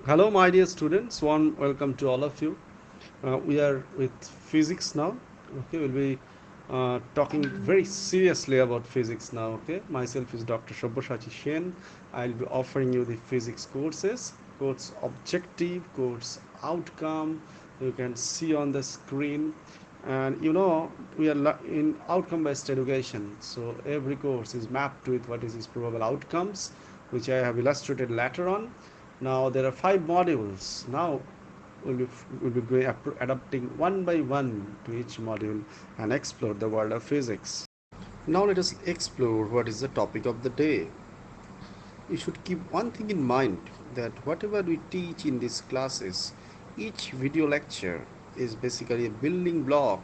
Hello, my dear students. Warm welcome to all of you. We are with physics now. Okay, we'll be talking very seriously about physics now. Okay, myself is Dr. Shobbashachi Shen. I'll be offering you the physics courses, course objective, course outcome. You can see on the screen, and we are in outcome-based education. So every course is mapped with what is its probable outcomes, which I have illustrated later on. Now there are 5 modules. Now we'll be adapting one by one to each module and explore the world of physics. Now let us explore what is the topic of the day. You should keep one thing in mind, that whatever we teach in these classes, each video lecture is basically a building block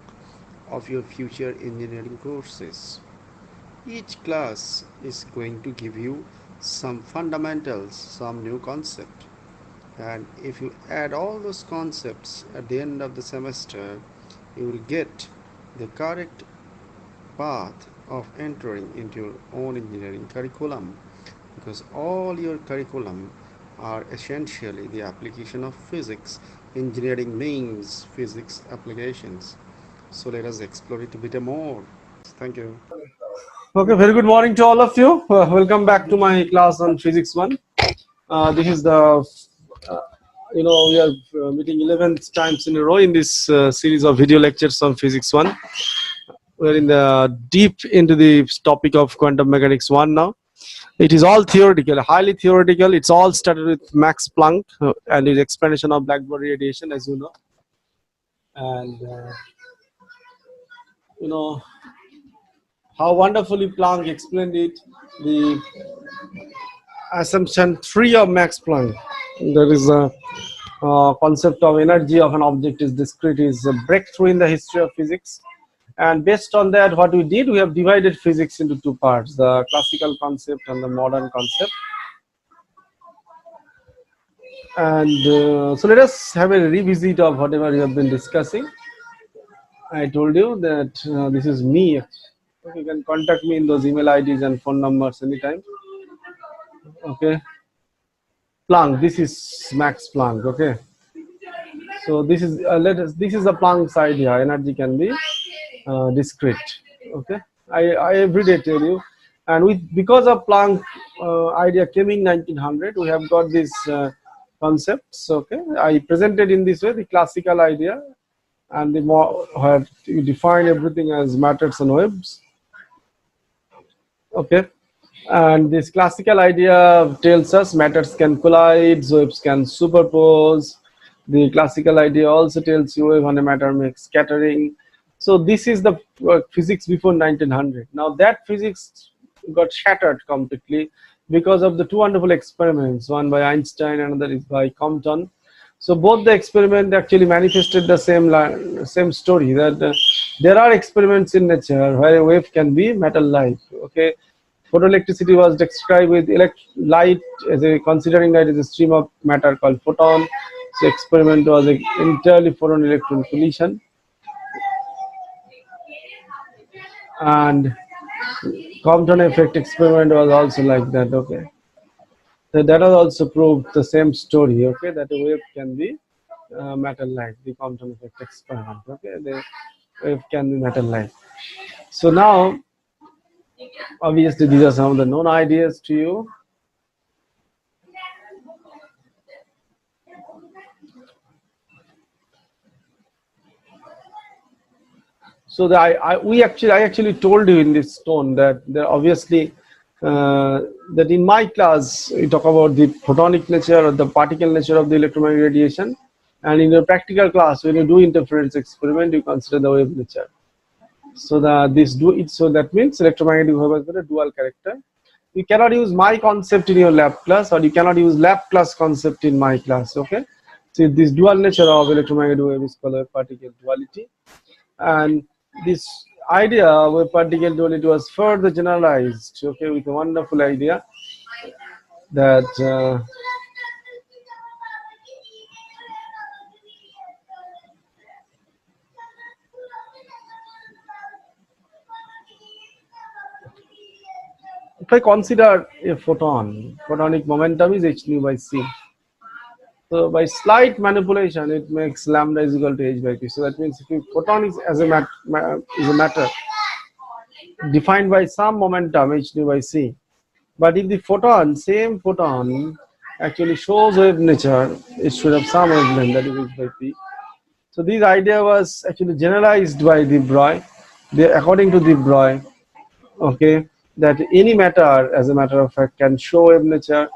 of your future engineering courses. Each class is going to give you some fundamentals, some new concept. And if you add all those concepts at the end of the semester, you will get the correct path of entering into your own engineering curriculum, because all your curriculum are essentially the application of physics. Engineering means physics applications. So let us explore it a bit more. Thank you. Okay, very good morning to all of you. Welcome back to my class on Physics 1. This is we are meeting 11th times in a row in this series of video lectures on Physics 1. We're in the deep into the topic of quantum mechanics 1 now. It is all theoretical, highly theoretical. It's all started with Max Planck and his explanation of black body radiation, as you know. And, you know, how wonderfully Planck explained it. The assumption 3 of Max Planck. There is a concept of energy of an object is discrete is a breakthrough in the history of physics. And based on that, what we did, we have divided physics into two parts: the classical concept and the modern concept. And so let us have a revisit of whatever we have been discussing. I told you that this is me. You can contact me in those email IDs and phone numbers anytime. Okay. Planck. This is Max Planck. Okay. So this is this is a Planck's idea. Energy can be discrete. Okay, I every day tell you, and with because of Planck idea came in 1900, we have got these concepts. Okay, I presented in this way the classical idea, and the more where you define everything as matters and waves. Okay, and this classical idea tells us matters can collide, waves can superpose. The classical idea also tells you wave on a matter makes scattering. So this is the physics before 1900. Now that physics got shattered completely because of the two wonderful experiments, one by Einstein, another is by Compton. So both the experiment actually manifested the same story, that there are experiments in nature where a wave can be metal-like. Okay, photoelectricity was described with light as a considering that is a stream of matter called photon. So experiment was an entirely photon electron collision, and Compton effect experiment was also like that. Okay, so that has also proved the same story. Okay, that a wave can be metal-like. The Compton effect experiment. Okay, the wave can be metal-like. So now, obviously, these are some of the known ideas to you. So I actually told you in this tone that there obviously that in my class we talk about the photonic nature or the particle nature of the electromagnetic radiation, and in your practical class when you do interference experiment you consider the wave nature. So that means electromagnetic wave has got a dual character. You cannot use my concept in your lab class, or you cannot use lab class concept in my class. Okay, so this dual nature of electromagnetic wave is called wave particle duality. And this idea of particle duality was further generalized, okay, with a wonderful idea that if I consider a photon, photonic momentum is h nu by c. So by slight manipulation, it makes lambda is equal to h by p. So that means if photon is as a is a matter defined by some momentum h nu by c, but if the photon, same photon, actually shows wave nature, it should have some wavelength that is h by p. So this idea was actually generalized by de Broglie. According to de Broglie, okay, that any matter, as a matter of fact, can show wave nature,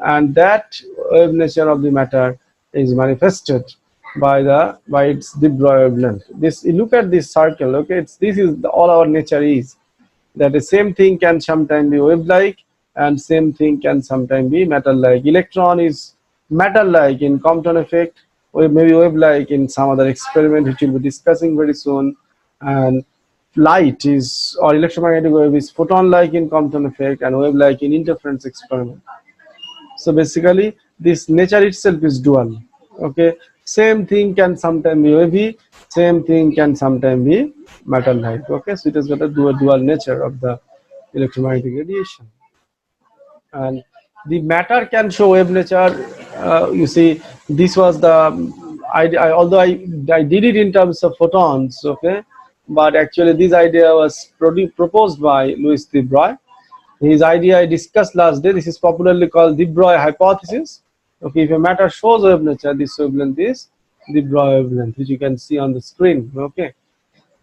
and that wave nature of the matter is manifested by its de Broglie wavelength. This, you look at this circle, okay, this is all our nature is, that the same thing can sometimes be wave-like and same thing can sometimes be metal-like. Electron is metal-like in Compton effect, or maybe wave-like in some other experiment which we'll be discussing very soon, and light is, or electromagnetic wave is photon-like in Compton effect and wave-like in interference experiment. So basically this nature itself is dual. Okay, same thing can sometimes be wavy, same thing can sometimes be metal like. Okay, so it has got a dual nature of the electromagnetic radiation. And the matter can show wave nature. You see, this was the although I did it in terms of photons, okay, but actually this idea was proposed by Louis de Broglie. His idea I discussed last day. This is popularly called de Broglie hypothesis. Okay, if a matter shows wave nature, this wavelength is de Broglie wavelength, which you can see on the screen. Okay,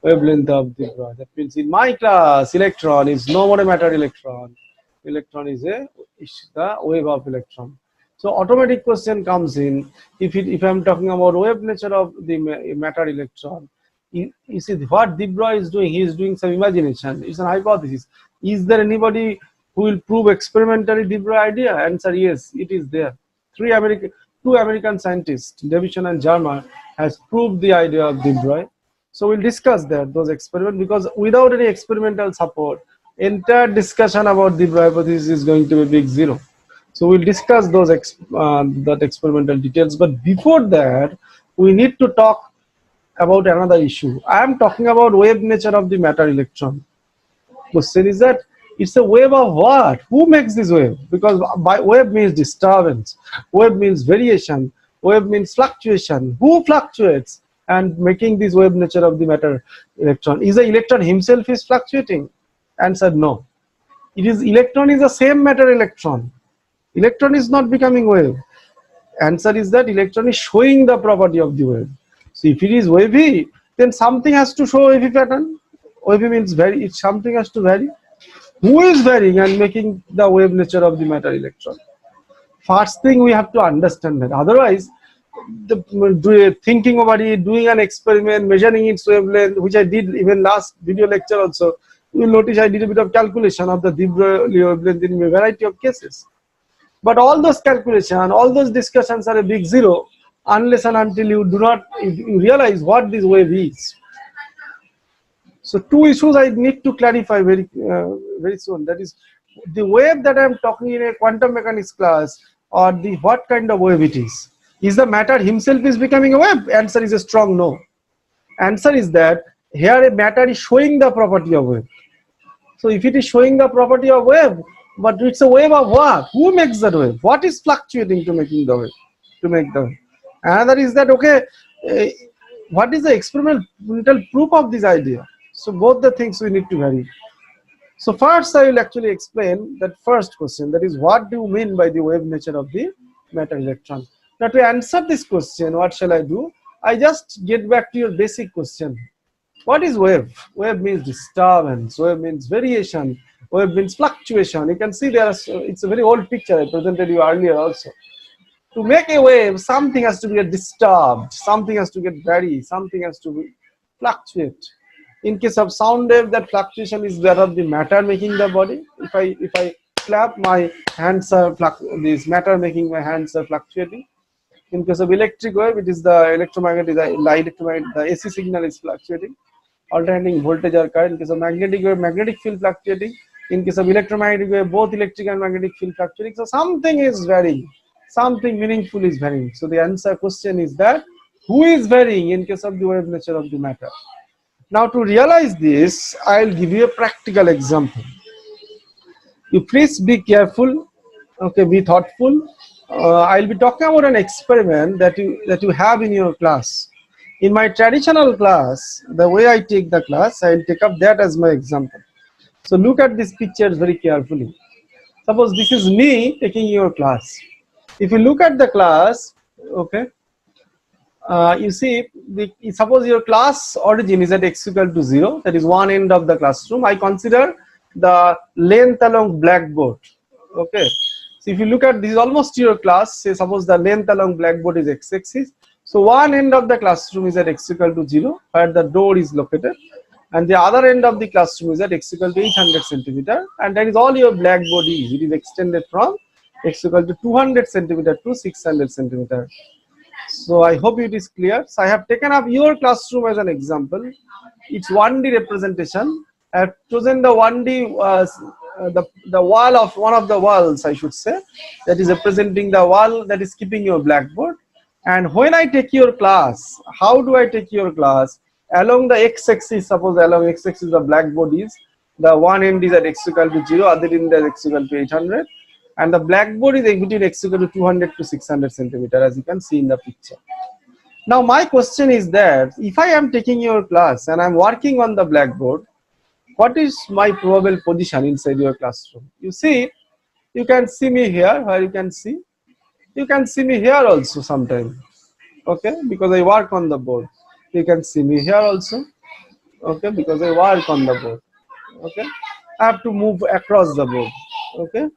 wavelength of de Broglie. That means in my class, electron is no more a matter electron. Electron is the wave of electron. So automatic question comes in, if I'm talking about wave nature of the matter electron, you see what de Broglie is doing. He is doing some imagination. It's an hypothesis. Is there anybody who will prove experimentally de Broglie idea? Answer: yes, it is there. Two American scientists, Davison and Jarman, has proved the idea of de Broglie. So we'll discuss those experiments, because without any experimental support, entire discussion about the hypothesis is going to be big zero. So we'll discuss that experimental details. But before that, we need to talk about another issue. I am talking about wave nature of the matter electron. Question is that it's a wave of what? Who makes this wave? Because by wave means disturbance, wave means variation, wave means fluctuation. Who fluctuates and making this wave nature of the matter electron? Is the electron himself is fluctuating? Answer: no. It is electron is the same matter electron. Electron is not becoming wave. Answer is that electron is showing the property of the wave. So if it is wavy, then something has to show wavy pattern. Wavy means vary. If something has to vary, who is varying and making the wave nature of the matter electron? First thing we have to understand that. Otherwise, thinking about it, doing an experiment, measuring its wavelength, which I did even last video lecture also, you will notice I did a bit of calculation of the de Broglie wavelength in a variety of cases. But all those calculations, all those discussions are a big zero unless and until you realize what this wave is. So two issues I need to clarify very soon. That is, the wave that I am talking in a quantum mechanics class, or the what kind of wave it is. Is the matter himself is becoming a wave? Answer is a strong no. Answer is that here a matter is showing the property of wave. So if it is showing the property of wave, but it's a wave of what? Who makes that wave? What is fluctuating to making the wave? To make the wave. Another is that, okay, what is the experimental proof of this idea? So both the things we need to vary. So first I will actually explain that first question, that is, what do you mean by the wave nature of the matter electron? Now to answer this question, what shall I do? I just get back to your basic question. What is wave? Wave means disturbance, wave means variation, wave means fluctuation. You can see it's a very old picture I presented you earlier also. To make a wave, something has to get disturbed, something has to get vary, something has to fluctuate. In case of sound wave, that fluctuation is that of the matter making the body. If I clap, my hands are this matter making my hands are fluctuating. In case of electric wave, it is the electromagnetic, the AC signal is fluctuating, alternating voltage or current. In case of magnetic wave, magnetic field fluctuating. In case of electromagnetic wave, both electric and magnetic field fluctuating. So something is varying, something meaningful is varying. So the answer question is that who is varying in case of the wave nature of the matter. Now to realize this, I'll give you a practical example. You please be careful, okay, be thoughtful, I'll be talking about an experiment that you have in your class. In my traditional class, the way I take the class, I'll take up that as my example. So look at these pictures very carefully. Suppose this is me taking your class. If you look at the class, okay, you see, suppose your class origin is at x equal to 0, that is one end of the classroom. I consider the length along blackboard. Okay, so if you look at this, is almost your class. Say suppose the length along blackboard is x-axis. So one end of the classroom is at x equal to 0, where the door is located, and the other end of the classroom is at x equal to 800 centimeter, and that is all your blackboard is. It is extended from x equal to 200 centimeter to 600 centimeter. So I hope it is clear. So I have taken up your classroom as an example. It's 1D representation. I have chosen the 1D, the wall of one of the walls, I should say, that is representing the wall that is keeping your blackboard. And when I take your class, how do I take your class? Along the x-axis, suppose along x-axis the blackboard is, the one end is at x equal to 0, other end is x equal to 800. And the blackboard is between x equal to 200 to 600 centimeter, as you can see in the picture. Now my question is that if I am taking your class and I am working on the blackboard, what is my probable position inside your classroom? You see, you can see me here, where you can see me here also sometime, okay, because I work on the board. You can see me here also, okay, because I work on the board, okay. I have to move across the board, okay.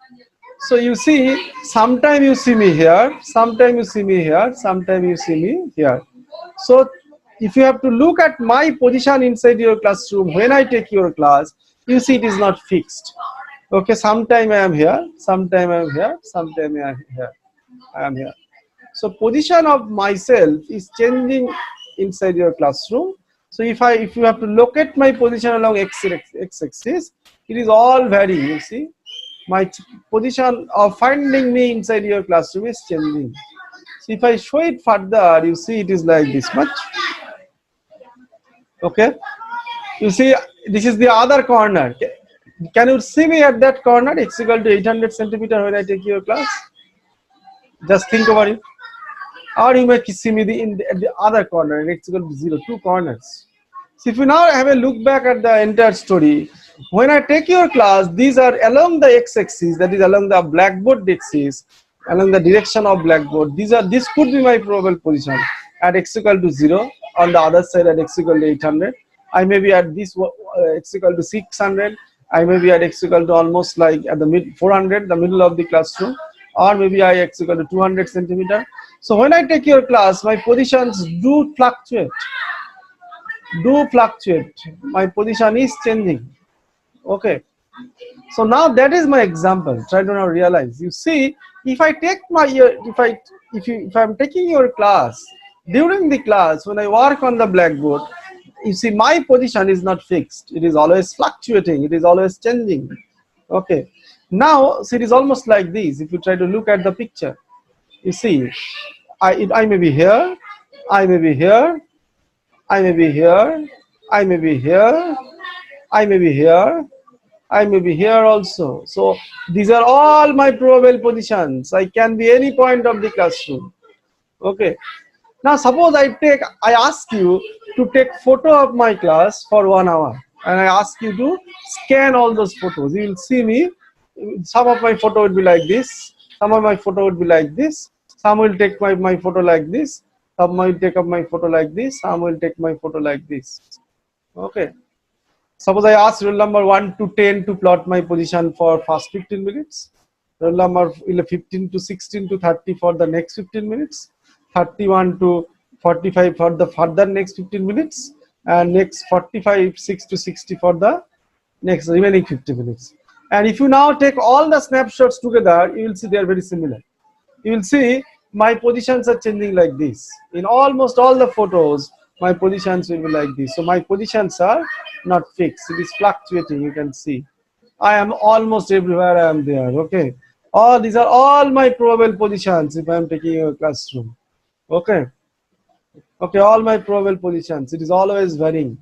So you see, sometime you see me here, sometime you see me here, sometime you see me here. So if you have to look at my position inside your classroom when I take your class, you see it is not fixed. Okay, sometime I am here, sometime I am here, sometime I am here. I am here. So position of myself is changing inside your classroom. So if you have to locate my position along x-axis, it is all varying. You see, my position of finding me inside your classroom is changing. So if I show it further, you see it is like this much. Okay, you see this is the other corner. Can you see me at that corner? X equal to 800 centimeter when I take your class. Just think about it. Or you may see me at the other corner, x equal to 0, two corners. So if you now have a look back at the entire story, when I take your class, these are along the x-axis, that is along the blackboard axis, along the direction of blackboard. This could be my probable position at x equal to 0, on the other side at x equal to 800. I may be at this x equal to 600. I may be at x equal to almost like at the mid 400, the middle of the classroom, or maybe I x equal to 200 centimeter. So when I take your class, my positions do fluctuate. My position is changing. Okay. So now that is my example. Try to now realize. You see, if I take my if I'm taking your class, during the class when I work on the blackboard, you see my position is not fixed. It is always fluctuating. It is always changing. Okay. Now, so it is almost like this. If you try to look at the picture, you see, I may be here, I may be here, I may be here, I may be here, I may be here, I may be here also. So these are all my probable positions. I can be any point of the classroom. Okay. Now suppose I ask you to take photo of my class for 1 hour, and I ask you to scan all those photos. You will see me. Some of my photo would be like this. Some of my photo would be like this. Some will take my photo like this. Some will take up my photo like this. Some will take my photo like this. Okay. Suppose I ask roll number 1 to 10 to plot my position for first 15 minutes. Roll number 15 to 16 to 30 for the next 15 minutes. 31 to 45 for the further next 15 minutes. And next 45, 6 to 60 for the next remaining 50 minutes. And if you now take all the snapshots together, you will see they are very similar. You will see my positions are changing like this. In almost all the photos, my positions will be like this. So my positions are not fixed. It is fluctuating, you can see. I am almost everywhere I am there, okay. All these are all my probable positions if I am taking a classroom. Okay. Okay, all my probable positions. It is always varying.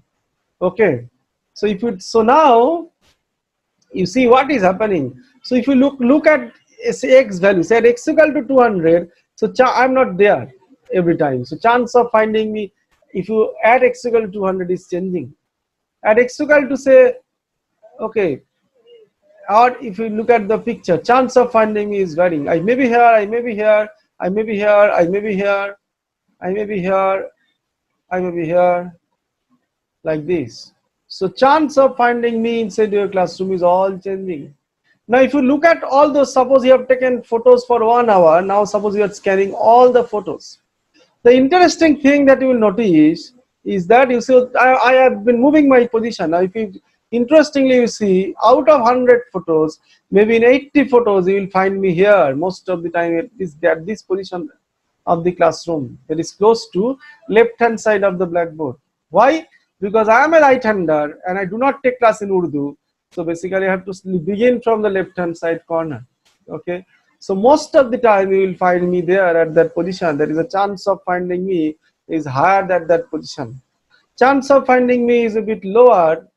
Okay. So now you see what is happening. So if you look at say x value, say at x equal to 200, so I'm not there every time. So chance of finding me, if you add x equal to 200 is changing. At x equal to say, okay, or if you look at the picture, chance of finding me is varying. I may be here, I may be here, I may be here, I may be here, I may be here, I may be here, like this. So chance of finding me inside your classroom is all changing. Now if you look at all those, suppose you have taken photos for 1 hour, now suppose you are scanning all the photos. The interesting thing that you will notice is that you see I have been moving my position. Now if you interestingly you see, out of 100 photos, maybe in 80 photos you will find me here most of the time at this position of the classroom, that is close to left hand side of the blackboard. Why? Because I am a right hander and I do not take class in Urdu, so basically I have to begin from the left hand side corner. Okay, so most of the time you will find me there at that position. There is a chance of finding me is higher at that position. Chance of finding me is a bit lower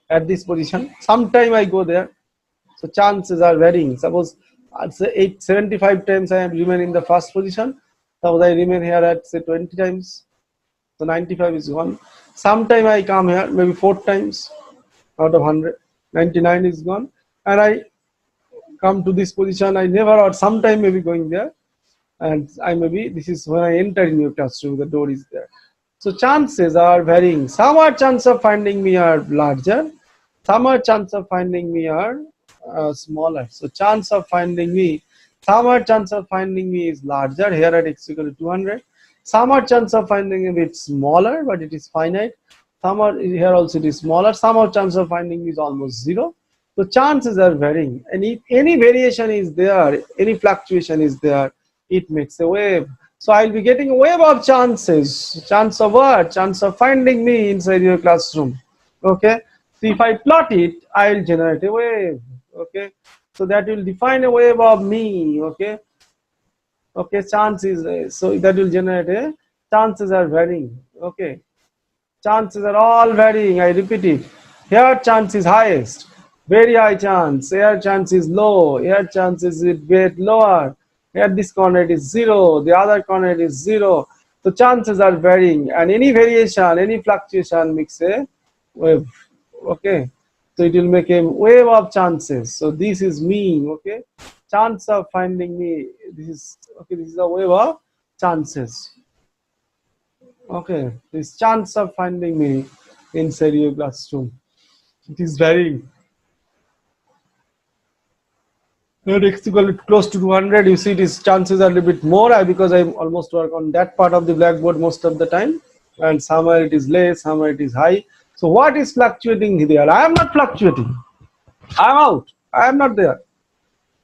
at this position. Sometime I go there, so chances are varying. Suppose I'd say 75 times I remain in the first position. Suppose I remain here at say 20 times, so 95 is gone. Sometime I come here maybe 4 times out of 100, 99 is gone, and I come to this position. I never, or sometime maybe going there, and I maybe this is when I enter in your classroom. The door is there. So chances are varying. Some are chance of finding me are larger, some are chance of finding me are smaller. So chance of finding me, some are chance of finding me is larger here at x equal to 200. Some are chance of finding a bit smaller, but it is finite. Some are here also it is smaller. Some are chance of finding is almost zero. So chances are varying, and if any variation is there, any fluctuation is there, it makes a wave. So I'll be getting a wave of chances. Chance of what? Chance of finding me inside your classroom. Okay. So if I plot it, I'll generate a wave. Okay. So that will define a wave of me. Okay. Okay. Chances. So that will generate a chances are varying. Okay. Chances are all varying. I repeat it. Here chance is highest, very high chance. Here chance is low. Here chance is a bit lower. Here this corner is zero. The other corner is zero. So chances are varying, and any variation, any fluctuation makes a wave. Okay. So it will make a wave of chances. So this is me. Okay. Chance of finding me. This is okay. This is a wave of chances. Okay, this chance of finding me inside your classroom, it is varying. At x equal to close to 200, you see these chances are a little bit more because I almost work on that part of the blackboard most of the time, and somewhere it is less, somewhere it is high. So what is fluctuating there? I am not fluctuating. I am out. I am not there.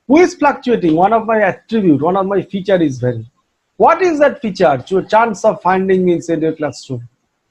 Who is fluctuating? One of my attribute, one of my feature is varying. What is that feature? Chance of finding me inside your classroom,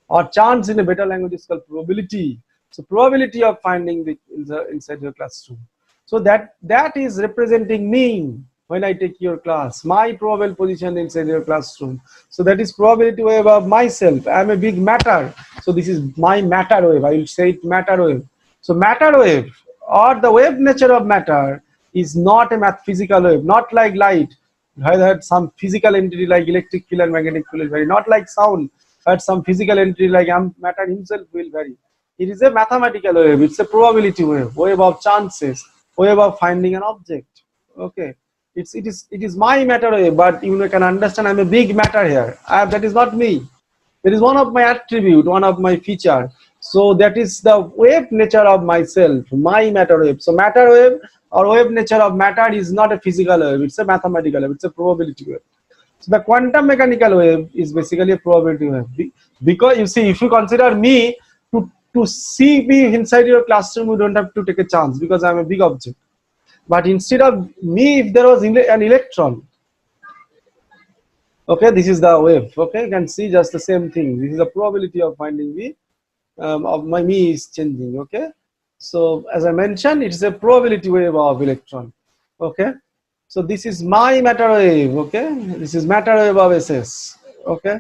or chance in a better language is called probability. So probability of finding the inside your classroom. So that is representing me when I take your class, my probable position inside your classroom. So that is probability wave of myself. I am a big matter. So this is my matter wave. I will say it matter wave. So matter wave, or the wave nature of matter, is not a physical wave, not like light. Had some physical entity like electric field and magnetic field will vary, not like sound. Had some physical entity like matter himself will vary. It is a mathematical wave. It's a probability wave, wave of chances, wave of finding an object. Okay, it is my matter wave, but you can understand I'm a big matter here. That is not me. That is one of my attribute, one of my feature. So that is the wave nature of myself, my matter wave. So matter wave or wave nature of matter is not a physical wave, it's a mathematical wave, it's a probability wave. So the quantum mechanical wave is basically a probability wave. Because you see, if you consider me to see me inside your classroom, you don't have to take a chance because I'm a big object. But instead of me, if there was an electron, okay, this is the wave. Okay, you can see just the same thing. This is the probability of finding me of my me is changing. Okay, so as I mentioned, it's a probability wave of electron. Okay, so this is my matter wave. Okay, this is matter wave of SS. Okay,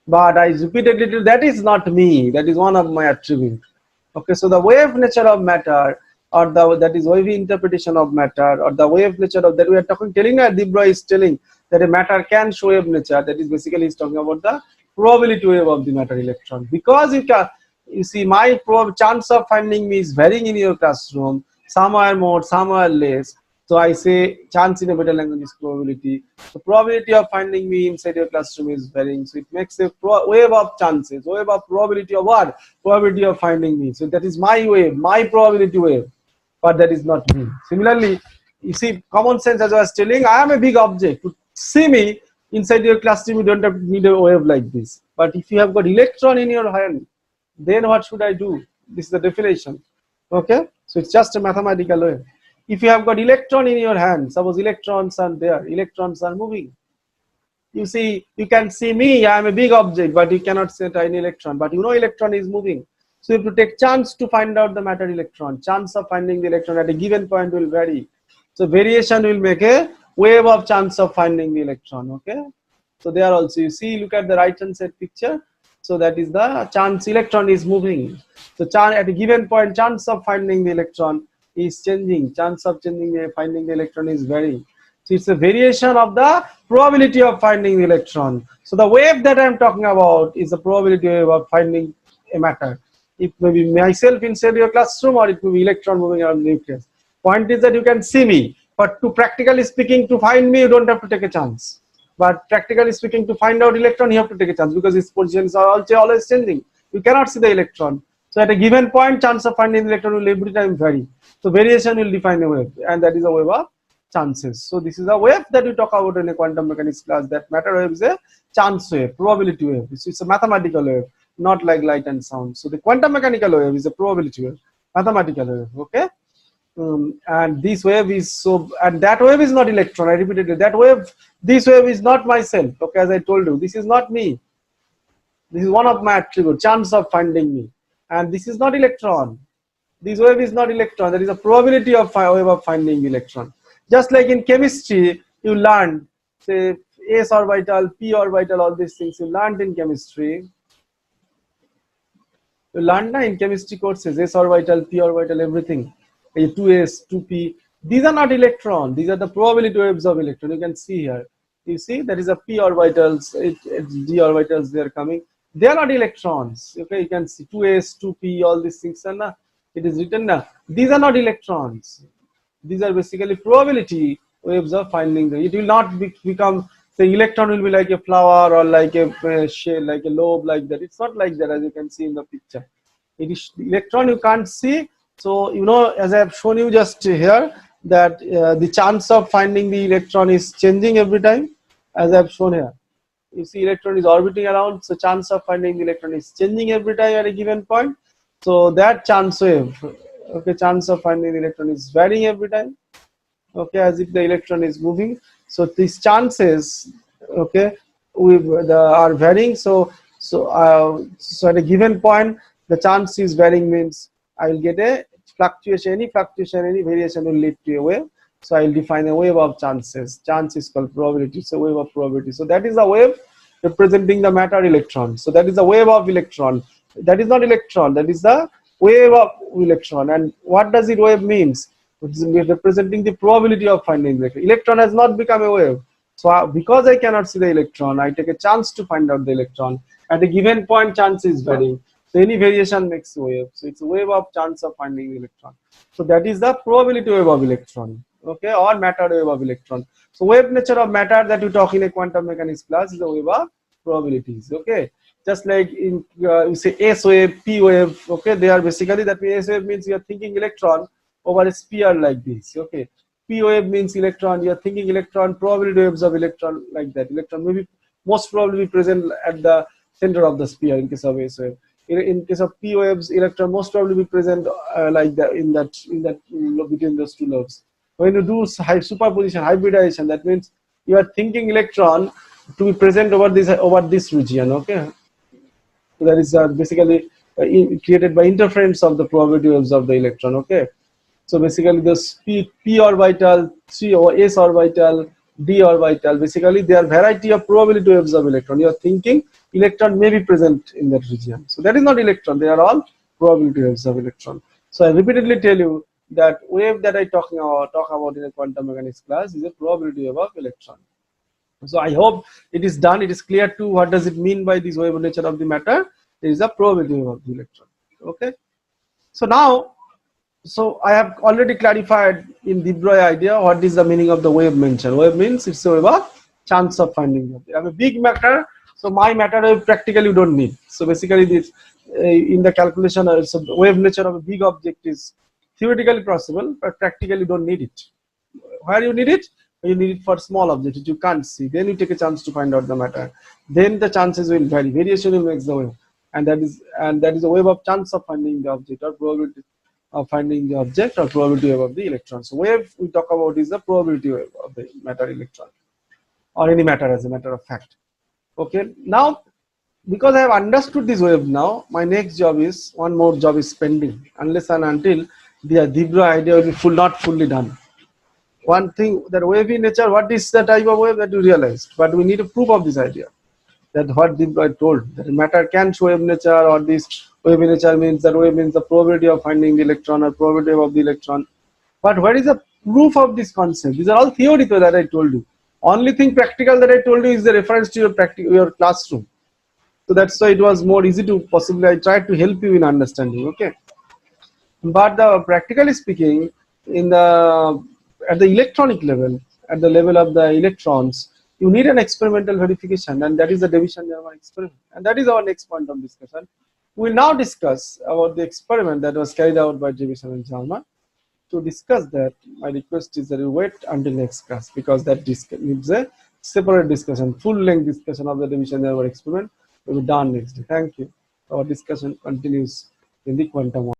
but I repeatedly, that is not me, that is one of my attribute. Okay, so the wave nature of matter or the that is wavy interpretation of matter, or the wave nature of that we are talking, telling that Debra is telling that a matter can show wave nature. That is basically he's talking about the probability wave of the matter electron. Because you can, you see, my chance of finding me is varying in your classroom, somewhere more, somewhere less. So I say chance in a better language is probability. The probability of finding me inside your classroom is varying. So it makes a wave of chances, wave of probability of what? Probability of finding me. So that is my wave, my probability wave, but that is not me. Similarly, you see, common sense, as I was telling, I am a big object. To see me inside your classroom, you don't have to need a wave like this. But if you have got electron in your hand, then what should I do? This is the definition. Okay, so it's just a mathematical wave. If you have got electron in your hand, suppose electrons are there, electrons are moving. You see, you can see me, I am a big object, but you cannot see a tiny electron. But you know electron is moving. So you have to take chance to find out the matter electron. Chance of finding the electron at a given point will vary. So variation will make a wave of chance of finding the electron. Okay. So there also you see, look at the right hand side picture. So that is the chance electron is moving. So at a given point, chance of finding the electron is changing. Chance of finding the electron is varying. So it's a variation of the probability of finding the electron. So the wave that I'm talking about is the probability wave of finding a matter. It may be myself inside your classroom, or it may be electron moving around the nucleus. Point is that you can see me, but to practically speaking, to find me, you don't have to take a chance. But practically speaking, to find out electron, you have to take a chance, because its positions are also always changing. You cannot see the electron. So at a given point, chance of finding the electron will every time vary. So variation will define a wave, and that is a wave of chances. So this is a wave that we talk about in a quantum mechanics class. That matter wave is a chance wave, probability wave. It's a mathematical wave, not like light and sound. So the quantum mechanical wave is a probability wave, mathematical wave. Okay. And this wave is so, and that wave is not electron. I repeated it. That wave, this wave is not myself. Okay, as I told you, this is not me. This is one of my attributes, chance of finding me, and this is not electron. This wave is not electron. There is a probability of wave of finding electron. Just like in chemistry, you learned, say, s orbital, p orbital, all these things you learned in chemistry. You learned in chemistry courses, s orbital, p orbital, everything. 2s, 2p. These are not electron. These are the probability waves of electron. You can see here. You see, there is a p orbitals, it's d orbitals. They are coming. They are not electrons. Okay, you can see 2s, 2p, all these things. And it is written now. These are not electrons. These are basically probability waves of finding the. It will not become. Say, electron will be like a flower, or like a shell, like a lobe, like that. It's not like that, as you can see in the picture. It is electron you can't see. So, you know, as I have shown you just here, that the chance of finding the electron is changing every time, as I have shown here. You see, electron is orbiting around, so chance of finding the electron is changing every time at a given point. So that chance wave, okay, chance of finding the electron is varying every time. Okay, as if the electron is moving. So these chances, okay, are varying. So at a given point, the chance is varying, means I will get a fluctuation, any variation will lead to a wave. So I will define a wave of chances. Chance is called probability. It's a wave of probability. So that is a wave representing the matter electron. So that is a wave of electron. That is not electron. That is the wave of electron. And what does it wave means? It is representing the probability of finding the electron. Electron has not become a wave. So because I cannot see the electron, I take a chance to find out the electron. At a given point, chance is varying. So any variation makes a wave. So it's a wave of chance of finding the electron. So that is the probability wave of electron. Okay, or matter wave of electron. So wave nature of matter that you talk in a quantum mechanics class is a wave of probabilities. Okay, just like in you say S wave, P wave. Okay, they are basically, that means S wave means you are thinking electron over a sphere like this. Okay, P wave means electron. You are thinking electron, probability waves of electron like that. Electron may be most probably present at the center of the sphere in case of S wave. In case of P waves, electron most probably be present like that in that between those two lobes. When you do superposition, hybridization, that means you are thinking electron to be present over this region. Okay, so that is basically created by interference of the probability waves of the electron. Okay, so basically the p orbital, 3 or s orbital, d orbital, basically they are variety of probability waves of electron. You are thinking electron may be present in that region. So that is not electron. They are all probability waves of electron. So I repeatedly tell you that wave that I talk about in a quantum mechanics class is a probability wave of electron. So I hope it is done. It is clear to what does it mean by this wave nature of the matter. It is a probability wave of the electron. Okay. So now, so I have already clarified in de Broglie idea what is the meaning of the wave mentioned. Wave means it's a wave of chance of finding it. I have a big matter, so my matter wave practically you don't need. So basically, this in the calculation, so the wave nature of a big object is theoretically possible, but practically you don't need it. Where you need it? You need it for small objects which you can't see. Then you take a chance to find out the matter. Then the chances will vary. Variation will make the wave, and that is a wave of chance of finding the object or probability of finding the object or probability wave of the electron. So wave we talk about is the probability wave of the matter electron or any matter as a matter of fact. Okay. Now because I have understood this wave now, my next job is one more job is pending unless and until the de Broglie idea will be not fully done. One thing that wavy nature, what is the type of wave that you realized, but we need a proof of this idea. That what de Broglie told that matter can show wave nature, or this wavy nature means that wave means the probability of finding the electron or probability of the electron. But what is the proof of this concept? These are all theoretical that I told you. Only thing practical that I told you is the reference to your classroom. So that's why it was more easy to possibly I tried to help you in understanding. Okay. But practically speaking, in the at the electronic level, at the level of the electrons, you need an experimental verification, and that is the division-German experiment. And that is our next point of discussion. We will now discuss about the experiment that was carried out by Division and German. To discuss that, my request is that you wait until next class because that needs a separate discussion, full-length discussion of the division-German experiment will be done next day. Thank you. Our discussion continues in the quantum.